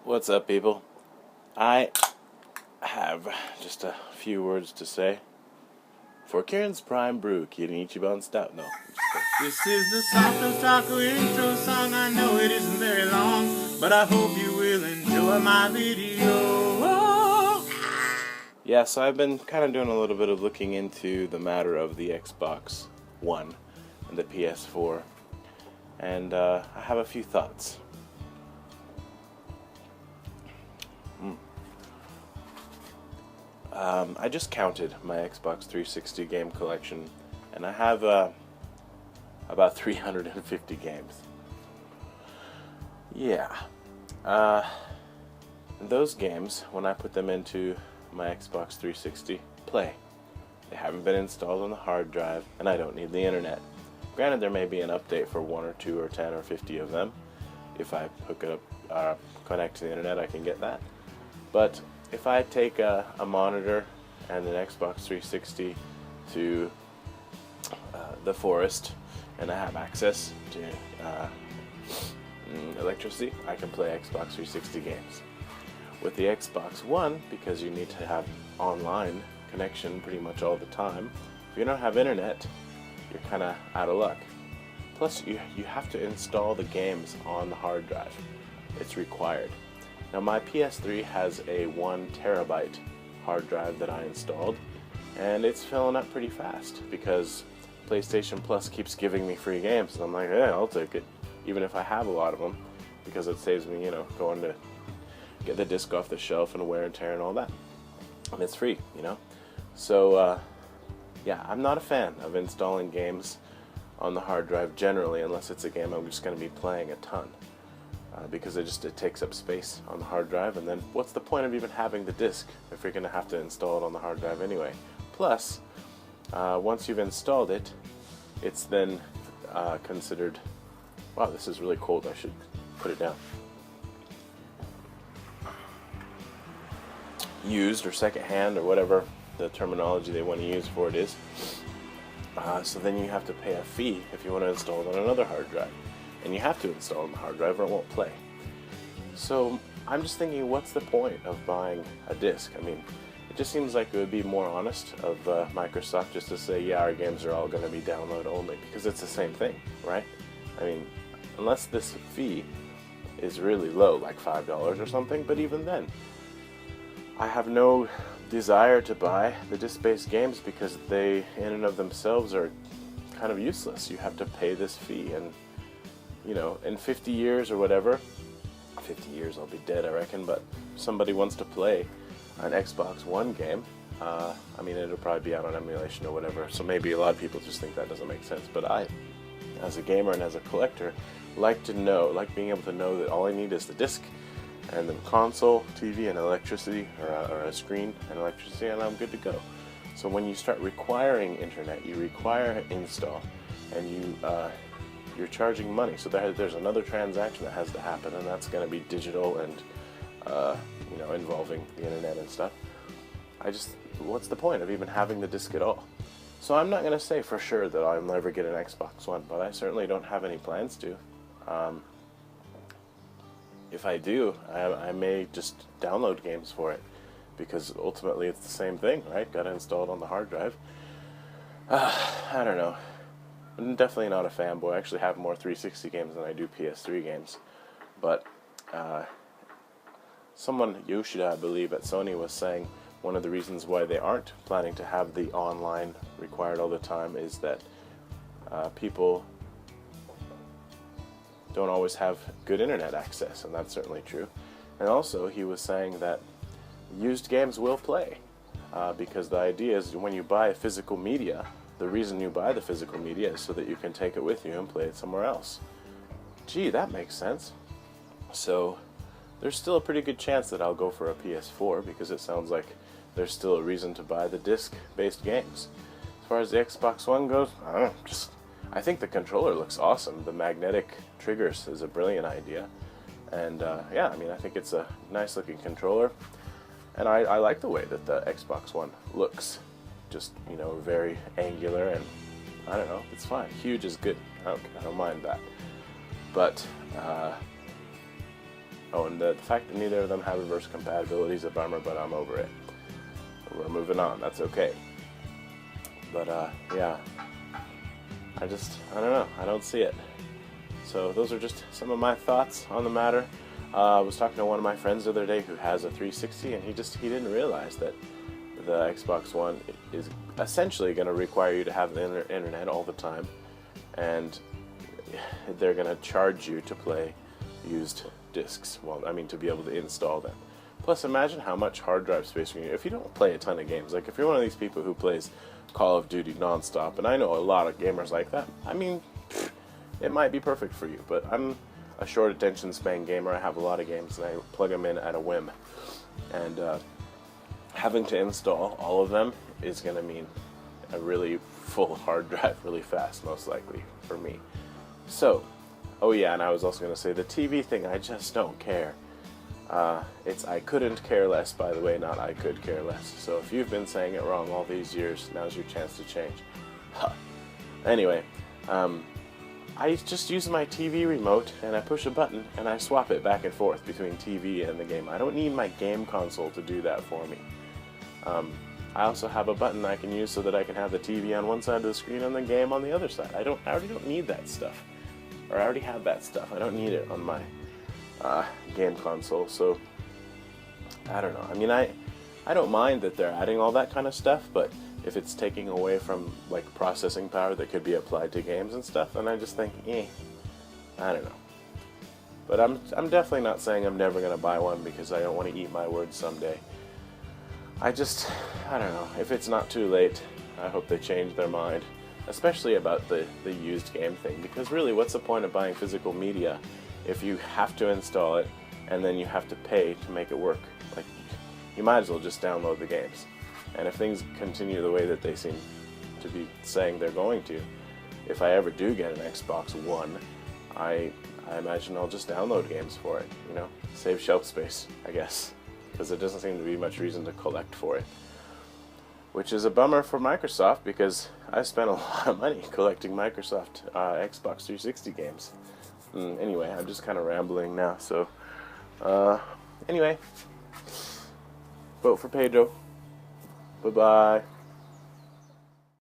What's up, people? I have just a few words to say. For Kieran's Prime Brew, Kirin Ichiban Stout. No, This is the SoftOtaku intro song. I know it isn't very long, but I hope you will enjoy my video. Yeah, so I've been kind of doing a little bit of looking into the matter of the Xbox One and the PS4, and I have a few thoughts. I just counted my Xbox 360 game collection, and I have about 350 games. Yeah. Those games, when I put them into my Xbox 360, play. They haven't been installed on the hard drive, and I don't need the internet. Granted, there may be an update for 1 or 2 or 10 or 50 of them. If I hook it up, connect to the internet, I can get that. But if I take a monitor and an Xbox 360 to the forest, and I have access to electricity, I can play Xbox 360 games. With the Xbox One, because you need to have online connection pretty much all the time, if you don't have internet, you're kind of out of luck. Plus, you have to install the games on the hard drive. It's required. Now, my PS3 has a 1 terabyte hard drive that I installed, and it's filling up pretty fast because PlayStation Plus keeps giving me free games, and I'm like, yeah, I'll take it, even if I have a lot of them, because it saves me, going to get the disc off the shelf and wear and tear and all that, and it's free, So, yeah, I'm not a fan of installing games on the hard drive generally, unless it's a game I'm just going to be playing a ton. Because it takes up space on the hard drive, and then what's the point of even having the disc if you're going to have to install it on the hard drive anyway? Plus, once you've installed it, it's then considered... Wow, this is really cold. I should put it down. Used or secondhand or whatever the terminology they want to use for it is. So then you have to pay a fee if you want to install it on another hard drive. And you have to install it on the hard drive or it won't play. So I'm just thinking, what's the point of buying a disc? I mean, it just seems like it would be more honest of Microsoft just to say, yeah, our games are all going to be download only, because it's the same thing, right? I mean, unless this fee is really low, like $5 or something, but even then, I have no desire to buy the disc-based games because they, in and of themselves, are kind of useless. You have to pay this fee, and in 50 years or whatever, 50 years I'll be dead, I reckon, but if somebody wants to play an Xbox One game, it'll probably be out on emulation or whatever, so maybe a lot of people just think that doesn't make sense, but I, as a gamer and as a collector, like being able to know that all I need is the disc, and the console, TV, and electricity, or a screen and electricity, and I'm good to go. So when you start requiring internet, you require install, and you're charging money, so there's another transaction that has to happen, and that's going to be digital and involving the internet and stuff. What's the point of even having the disc at all? So I'm not going to say for sure that I'll never get an Xbox One, but I certainly don't have any plans to. If I do, I may just download games for it, because ultimately it's the same thing, right? Got to install it on the hard drive. I don't know. I'm definitely not a fanboy. I actually have more 360 games than I do PS3 games. But someone, Yoshida, I believe, at Sony was saying one of the reasons why they aren't planning to have the online required all the time is that people don't always have good internet access, and that's certainly true. And also, he was saying that used games will play, because the idea is when you buy physical media, the reason you buy the physical media is so that you can take it with you and play it somewhere else. Gee, that makes sense. So there's still a pretty good chance that I'll go for a PS4, because it sounds like there's still a reason to buy the disc-based games. As far as the Xbox One goes, I don't know, I think the controller looks awesome. The magnetic triggers is a brilliant idea. And I think it's a nice looking controller. And I like the way that the Xbox One looks. Just, very angular, and I don't know, it's fine. Huge is good. I don't mind that. But Oh, and the fact that neither of them have reverse compatibility is a bummer, but I'm over it. We're moving on. That's okay. But yeah, I don't know. I don't see it. So those are just some of my thoughts on the matter. I was talking to one of my friends the other day who has a 360, and he didn't realize that the Xbox One is essentially going to require you to have the internet all the time, and they're going to charge you to play used discs. Well, I mean, to be able to install them. Plus, imagine how much hard drive space you need if you don't play a ton of games. Like, if you're one of these people who plays Call of Duty nonstop, and I know a lot of gamers like that, I mean, it might be perfect for you, but I'm a short attention span gamer. I have a lot of games, and I plug them in at a whim. And having to install all of them is going to mean a really full hard drive really fast, most likely, for me. So, oh yeah, and I was also going to say, the TV thing, I just don't care. It's I couldn't care less, by the way, not I could care less. So if you've been saying it wrong all these years, now's your chance to change. Huh. Anyway, I just use my TV remote, and I push a button, and I swap it back and forth between TV and the game. I don't need my game console to do that for me. I also have a button I can use so that I can have the TV on one side of the screen and the game on the other side. I already don't need that stuff. Or I already have that stuff. I don't need it on my game console. So, I don't know. I mean, I don't mind that they're adding all that kind of stuff, but if it's taking away from, like, processing power that could be applied to games and stuff, then I just think, I don't know. But I'm definitely not saying I'm never going to buy one because I don't want to eat my words someday. I don't know. If it's not too late, I hope they change their mind, especially about the used game thing, because really, what's the point of buying physical media if you have to install it and then you have to pay to make it work? Like, you might as well just download the games. And if things continue the way that they seem to be saying they're going to, if I ever do get an Xbox One, I imagine I'll just download games for it, save shelf space, I guess, because there doesn't seem to be much reason to collect for it. Which is a bummer for Microsoft, because I spent a lot of money collecting Microsoft Xbox 360 games. Anyway, I'm just kind of rambling now, so anyway, vote for Pedro. Bye-bye.